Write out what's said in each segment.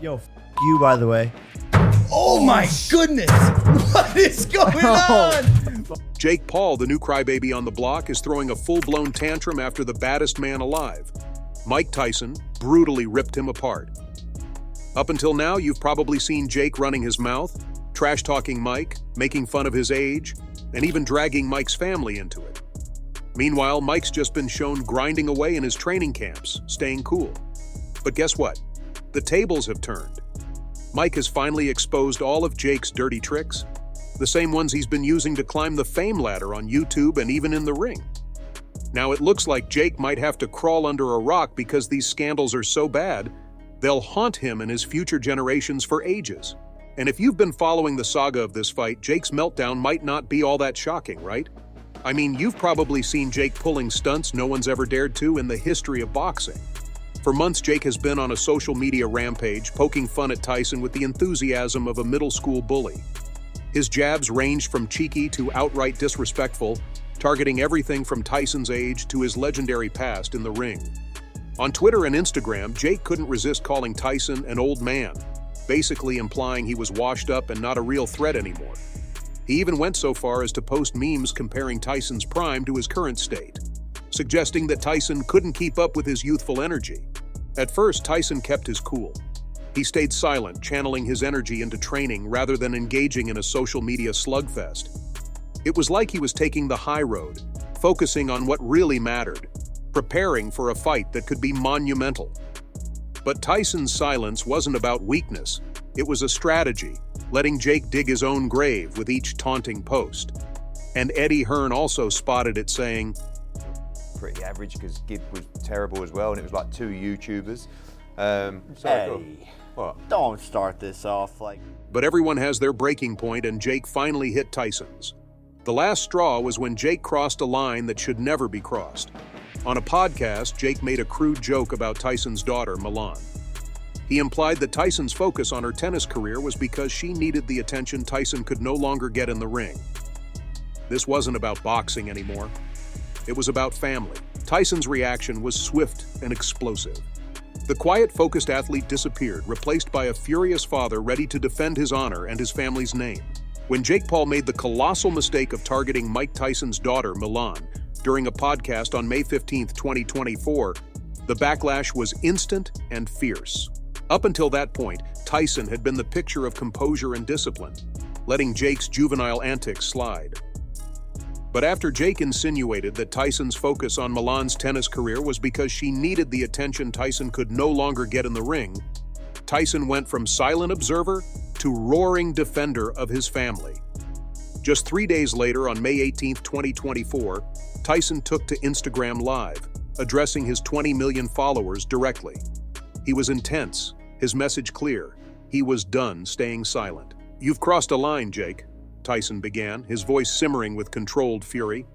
Yo, you, by the way. Oh my goodness! What is going on? Jake Paul, the new crybaby on the block, is throwing a full-blown tantrum after the baddest man alive. Mike Tyson brutally ripped him apart. Up until now, you've probably seen Jake running his mouth, trash-talking Mike, making fun of his age, and even dragging Mike's family into it. Meanwhile, Mike's just been shown grinding away in his training camps, staying cool. But guess what? The tables have turned. Mike has finally exposed all of Jake's dirty tricks, the same ones he's been using to climb the fame ladder on YouTube and even in the ring. Now it looks like Jake might have to crawl under a rock because these scandals are so bad, they'll haunt him and his future generations for ages. And if you've been following the saga of this fight, Jake's meltdown might not be all that shocking, right? I mean, you've probably seen Jake pulling stunts no one's ever dared to in the history of boxing. For months, Jake has been on a social media rampage, poking fun at Tyson with the enthusiasm of a middle school bully. His jabs ranged from cheeky to outright disrespectful, targeting everything from Tyson's age to his legendary past in the ring. On Twitter and Instagram, Jake couldn't resist calling Tyson an old man, basically implying he was washed up and not a real threat anymore. He even went so far as to post memes comparing Tyson's prime to his current state, suggesting that Tyson couldn't keep up with his youthful energy. At first, Tyson kept his cool. He stayed silent, channeling his energy into training rather than engaging in a social media slugfest. It was like he was taking the high road, focusing on what really mattered, preparing for a fight that could be monumental. But Tyson's silence wasn't about weakness. It was a strategy, letting Jake dig his own grave with each taunting post. And Eddie Hearn also spotted it, saying, pretty average because Gib was terrible as well, and it was like two YouTubers. Hey, what? don't start this off like... But everyone has their breaking point, and Jake finally hit Tyson's. The last straw was when Jake crossed a line that should never be crossed. On a podcast, Jake made a crude joke about Tyson's daughter, Milan. He implied that Tyson's focus on her tennis career was because she needed the attention Tyson could no longer get in the ring. This wasn't about boxing anymore. It was about family. Tyson's reaction was swift and explosive. The quiet, focused athlete disappeared, replaced by a furious father ready to defend his honor and his family's name. When Jake Paul made the colossal mistake of targeting Mike Tyson's daughter, Milan, during a podcast on May 15, 2024, the backlash was instant and fierce. Up until that point, Tyson had been the picture of composure and discipline, letting Jake's juvenile antics slide. But after Jake insinuated that Tyson's focus on Milan's tennis career was because she needed the attention Tyson could no longer get in the ring, Tyson went from silent observer to roaring defender of his family. Just 3 days later, on May 18, 2024, Tyson took to Instagram Live, addressing his 20 million followers directly. He was intense, his message clear. He was done staying silent. "You've crossed a line, Jake," Tyson began, his voice simmering with controlled fury.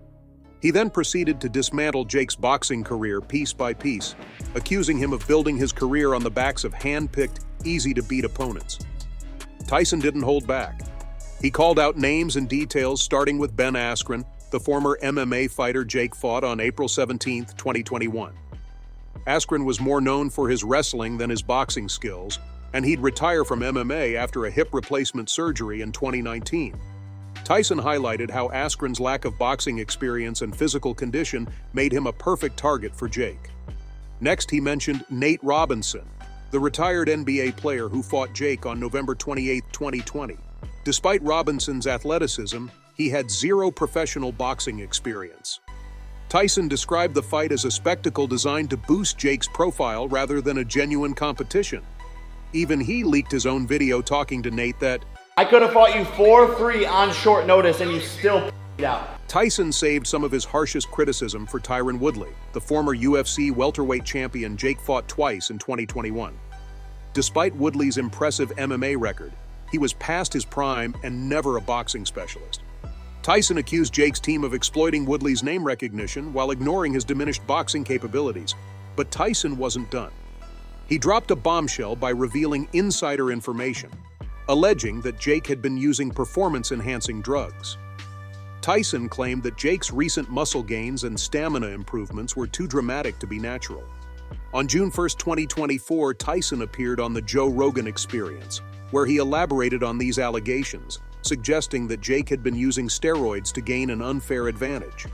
He then proceeded to dismantle Jake's boxing career piece by piece, accusing him of building his career on the backs of hand-picked, easy-to-beat opponents. Tyson didn't hold back. He called out names and details, starting with Ben Askren, the former MMA fighter Jake fought on April 17, 2021. Askren was more known for his wrestling than his boxing skills, and he'd retire from MMA after a hip replacement surgery in 2019. Tyson highlighted how Askren's lack of boxing experience and physical condition made him a perfect target for Jake. Next, he mentioned Nate Robinson, the retired NBA player who fought Jake on November 28, 2020. Despite Robinson's athleticism, he had zero professional boxing experience. Tyson described the fight as a spectacle designed to boost Jake's profile rather than a genuine competition. Even he leaked his own video talking to Nate that, "I could have fought you for free on short notice and you still p***ed out." Tyson saved some of his harshest criticism for Tyron Woodley, the former UFC welterweight champion Jake fought twice in 2021. Despite Woodley's impressive MMA record, he was past his prime and never a boxing specialist. Tyson accused Jake's team of exploiting Woodley's name recognition while ignoring his diminished boxing capabilities. But Tyson wasn't done. He dropped a bombshell by revealing insider information, alleging that Jake had been using performance-enhancing drugs. Tyson claimed that Jake's recent muscle gains and stamina improvements were too dramatic to be natural. On June 1, 2024, Tyson appeared on The Joe Rogan Experience, where he elaborated on these allegations, suggesting that Jake had been using steroids to gain an unfair advantage.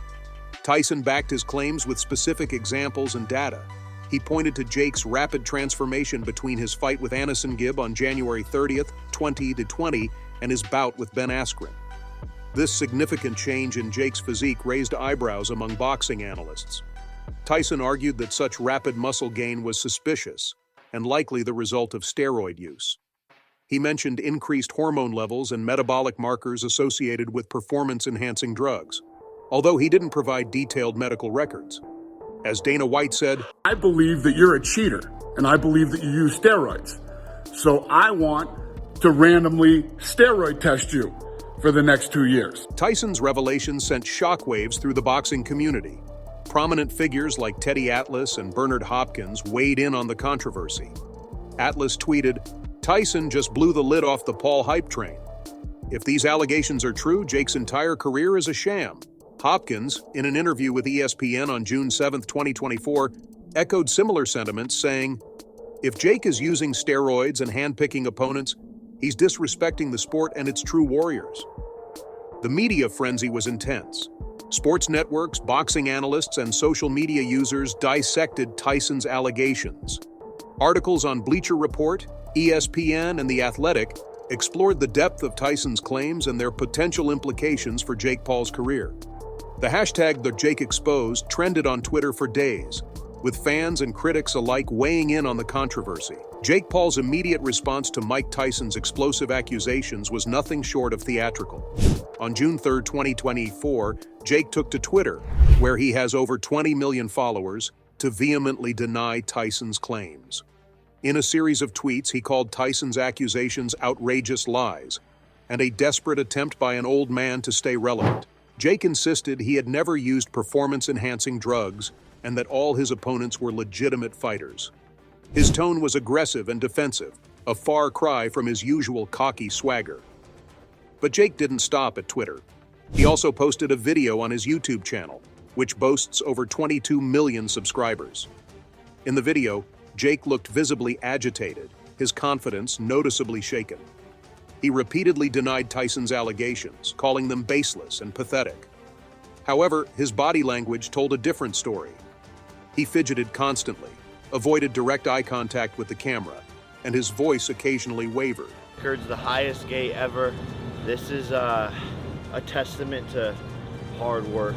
Tyson backed his claims with specific examples and data. He pointed to Jake's rapid transformation between his fight with Anderson Gibb on January 30th, 2020, and his bout with Ben Askren. This significant change in Jake's physique raised eyebrows among boxing analysts. Tyson argued that such rapid muscle gain was suspicious and likely the result of steroid use. He mentioned increased hormone levels and metabolic markers associated with performance-enhancing drugs, although he didn't provide detailed medical records. As Dana White said, "I believe that you're a cheater, and I believe that you use steroids. So I want to randomly steroid test you for the next 2 years." Tyson's revelation sent shockwaves through the boxing community. Prominent figures like Teddy Atlas and Bernard Hopkins weighed in on the controversy. Atlas tweeted, "Tyson just blew the lid off the Paul hype train. If these allegations are true, Jake's entire career is a sham." Hopkins, in an interview with ESPN on June 7, 2024, echoed similar sentiments, saying, "If Jake is using steroids and handpicking opponents, he's disrespecting the sport and its true warriors." The media frenzy was intense. Sports networks, boxing analysts, and social media users dissected Tyson's allegations. Articles on Bleacher Report, ESPN, and The Athletic explored the depth of Tyson's claims and their potential implications for Jake Paul's career. The hashtag #TheJakeExposed trended on Twitter for days, with fans and critics alike weighing in on the controversy. Jake Paul's immediate response to Mike Tyson's explosive accusations was nothing short of theatrical. On June 3, 2024, Jake took to Twitter, where he has over 20 million followers, to vehemently deny Tyson's claims. In a series of tweets, he called Tyson's accusations outrageous lies and a desperate attempt by an old man to stay relevant. Jake insisted he had never used performance-enhancing drugs and that all his opponents were legitimate fighters. His tone was aggressive and defensive, a far cry from his usual cocky swagger. But Jake didn't stop at Twitter. He also posted a video on his YouTube channel, which boasts over 22 million subscribers. In the video, Jake looked visibly agitated, his confidence noticeably shaken. He repeatedly denied Tyson's allegations, calling them baseless and pathetic. However, his body language told a different story. He fidgeted constantly, avoided direct eye contact with the camera, and his voice occasionally wavered. Record's the highest gate ever. This is a testament to hard work.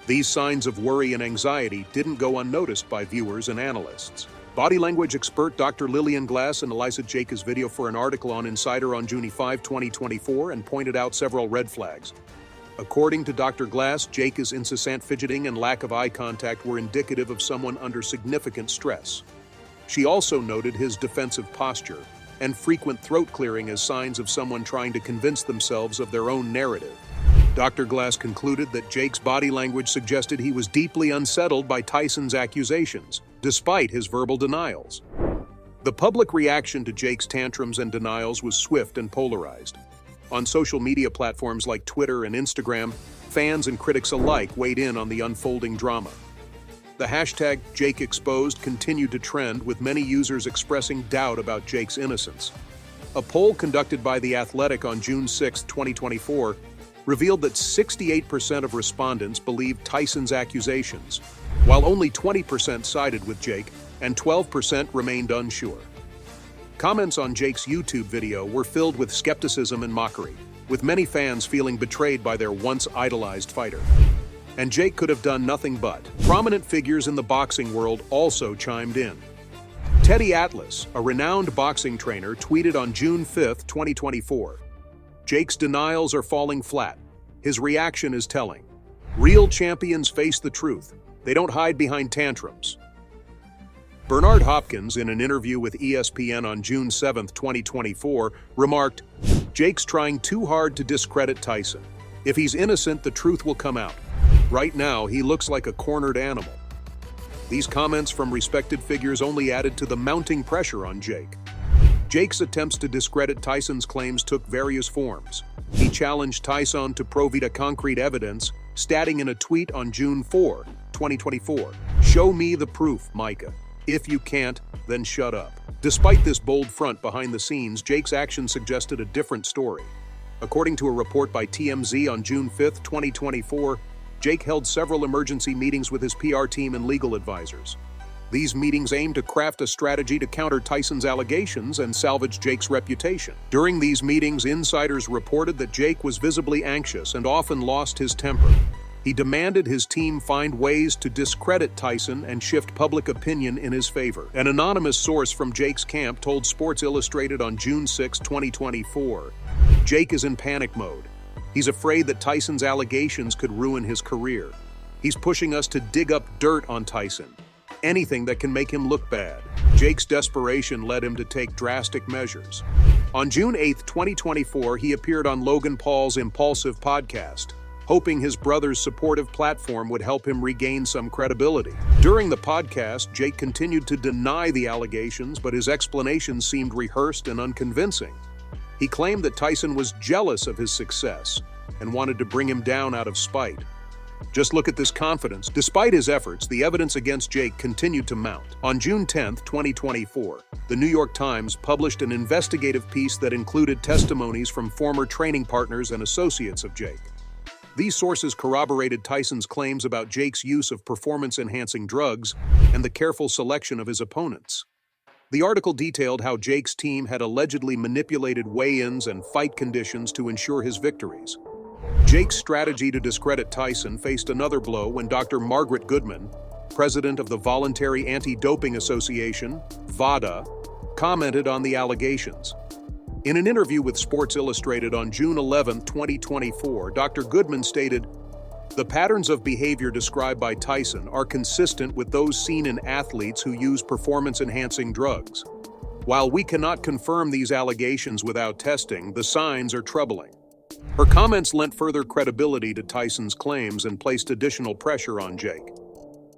These signs of worry and anxiety didn't go unnoticed by viewers and analysts. Body language expert Dr. Lillian Glass analyzed Jake's video for an article on Insider on June 5, 2024, and pointed out several red flags. According to Dr. Glass, Jake's incessant fidgeting and lack of eye contact were indicative of someone under significant stress. She also noted his defensive posture and frequent throat clearing as signs of someone trying to convince themselves of their own narrative. Dr. Glass concluded that Jake's body language suggested he was deeply unsettled by Tyson's accusations, despite his verbal denials. The public reaction to Jake's tantrums and denials was swift and polarized. On social media platforms like Twitter and Instagram, fans and critics alike weighed in on the unfolding drama. The hashtag #JakeExposed continued to trend, with many users expressing doubt about Jake's innocence. A poll conducted by The Athletic on June 6, 2024, revealed that 68% of respondents believed Tyson's accusations, while only 20% sided with Jake and 12% remained unsure. Comments on Jake's YouTube video were filled with skepticism and mockery, with many fans feeling betrayed by their once idolized fighter. And Jake could have done nothing but. Prominent figures in the boxing world also chimed in. Teddy Atlas, a renowned boxing trainer, tweeted on June 5, 2024, "Jake's denials are falling flat. His reaction is telling. Real champions face the truth. They don't hide behind tantrums." Bernard Hopkins, in an interview with ESPN on June 7, 2024, remarked, "Jake's trying too hard to discredit Tyson. If he's innocent, the truth will come out. Right now, he looks like a cornered animal." These comments from respected figures only added to the mounting pressure on Jake. Jake's attempts to discredit Tyson's claims took various forms. He challenged Tyson to provide concrete evidence, stating in a tweet on June 4, 2024, "Show me the proof, Micah." If you can't, then shut up. Despite this bold front behind the scenes, Jake's actions suggested a different story. According to a report by TMZ on June 5, 2024, Jake held several emergency meetings with his PR team and legal advisors. These meetings aimed to craft a strategy to counter Tyson's allegations and salvage Jake's reputation. During these meetings, insiders reported that Jake was visibly anxious and often lost his temper. He demanded his team find ways to discredit Tyson and shift public opinion in his favor. An anonymous source from Jake's camp told Sports Illustrated on June 6, 2024, Jake is in panic mode. He's afraid that Tyson's allegations could ruin his career. He's pushing us to dig up dirt on Tyson. Anything that can make him look bad. Jake's desperation led him to take drastic measures. On June 8, 2024, he appeared on Logan Paul's Impulsive podcast, hoping his brother's supportive platform would help him regain some credibility. During the podcast, Jake continued to deny the allegations, but his explanations seemed rehearsed and unconvincing. He claimed that Tyson was jealous of his success and wanted to bring him down out of spite. Just look at this confidence. Despite his efforts, the evidence against Jake continued to mount. On June 10, 2024, the New York Times published an investigative piece that included testimonies from former training partners and associates of Jake. These sources corroborated Tyson's claims about Jake's use of performance-enhancing drugs and the careful selection of his opponents. The article detailed how Jake's team had allegedly manipulated weigh-ins and fight conditions to ensure his victories. Jake's strategy to discredit Tyson faced another blow when Dr. Margaret Goodman, president of the Voluntary Anti-Doping Association, VADA, commented on the allegations. In an interview with Sports Illustrated on June 11, 2024, Dr. Goodman stated, "The patterns of behavior described by Tyson are consistent with those seen in athletes who use performance-enhancing drugs. While we cannot confirm these allegations without testing, the signs are troubling." Her comments lent further credibility to Tyson's claims and placed additional pressure on Jake.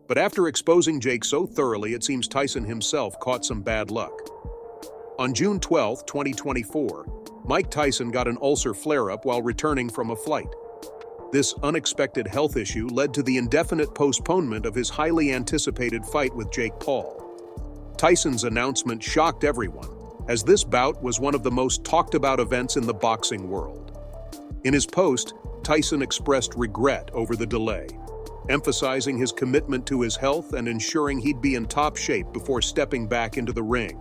But after exposing Jake so thoroughly, it seems Tyson himself caught some bad luck. On June 12, 2024, Mike Tyson got an ulcer flare-up while returning from a flight. This unexpected health issue led to the indefinite postponement of his highly anticipated fight with Jake Paul. Tyson's announcement shocked everyone, as this bout was one of the most talked-about events in the boxing world. In his post, Tyson expressed regret over the delay, emphasizing his commitment to his health and ensuring he'd be in top shape before stepping back into the ring.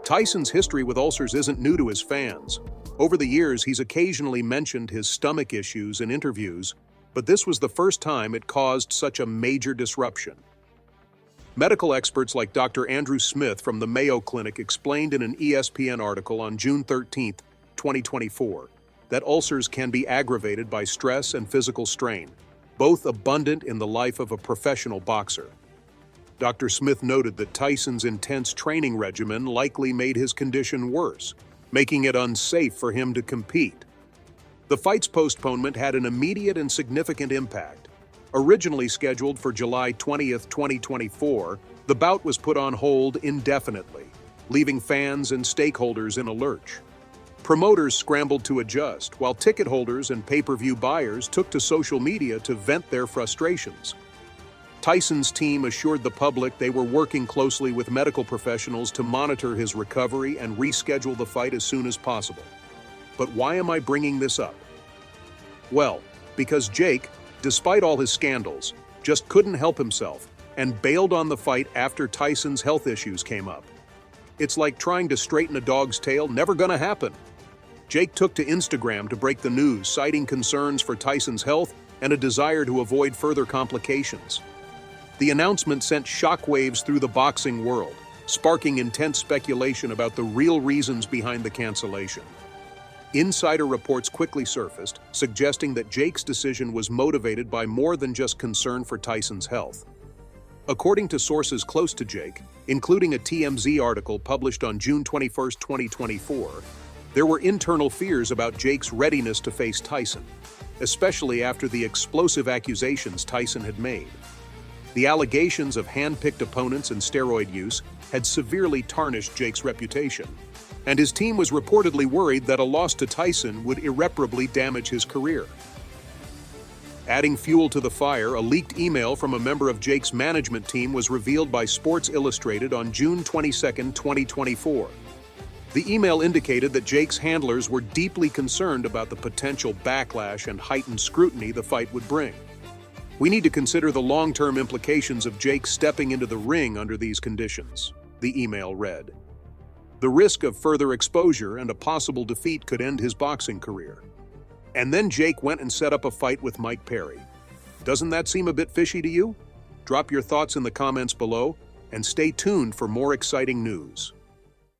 Tyson's history with ulcers isn't new to his fans. Over the years, he's occasionally mentioned his stomach issues in interviews, but this was the first time it caused such a major disruption. Medical experts like Dr. Andrew Smith from the Mayo Clinic explained in an ESPN article on June 13, 2024, that ulcers can be aggravated by stress and physical strain, both abundant in the life of a professional boxer. Dr. Smith noted that Tyson's intense training regimen likely made his condition worse, making it unsafe for him to compete. The fight's postponement had an immediate and significant impact. Originally scheduled for July 20, 2024, the bout was put on hold indefinitely, leaving fans and stakeholders in a lurch. Promoters scrambled to adjust, while ticket holders and pay-per-view buyers took to social media to vent their frustrations. Tyson's team assured the public they were working closely with medical professionals to monitor his recovery and reschedule the fight as soon as possible. But why am I bringing this up? Well, because Jake, despite all his scandals, just couldn't help himself and bailed on the fight after Tyson's health issues came up. It's like trying to straighten a dog's tail, never gonna happen. Jake took to Instagram to break the news, citing concerns for Tyson's health and a desire to avoid further complications. The announcement sent shockwaves through the boxing world, sparking intense speculation about the real reasons behind the cancellation. Insider reports quickly surfaced, suggesting that Jake's decision was motivated by more than just concern for Tyson's health. According to sources close to Jake, including a TMZ article published on June 21, 2024, there were internal fears about Jake's readiness to face Tyson, especially after the explosive accusations Tyson had made. The allegations of hand-picked opponents and steroid use had severely tarnished Jake's reputation, and his team was reportedly worried that a loss to Tyson would irreparably damage his career. Adding fuel to the fire, a leaked email from a member of Jake's management team was revealed by Sports Illustrated on June 22, 2024. The email indicated that Jake's handlers were deeply concerned about the potential backlash and heightened scrutiny the fight would bring. "We need to consider the long-term implications of Jake stepping into the ring under these conditions," the email read. "The risk of further exposure and a possible defeat could end his boxing career." And then Jake went and set up a fight with Mike Perry. Doesn't that seem a bit fishy to you? Drop your thoughts in the comments below and stay tuned for more exciting news.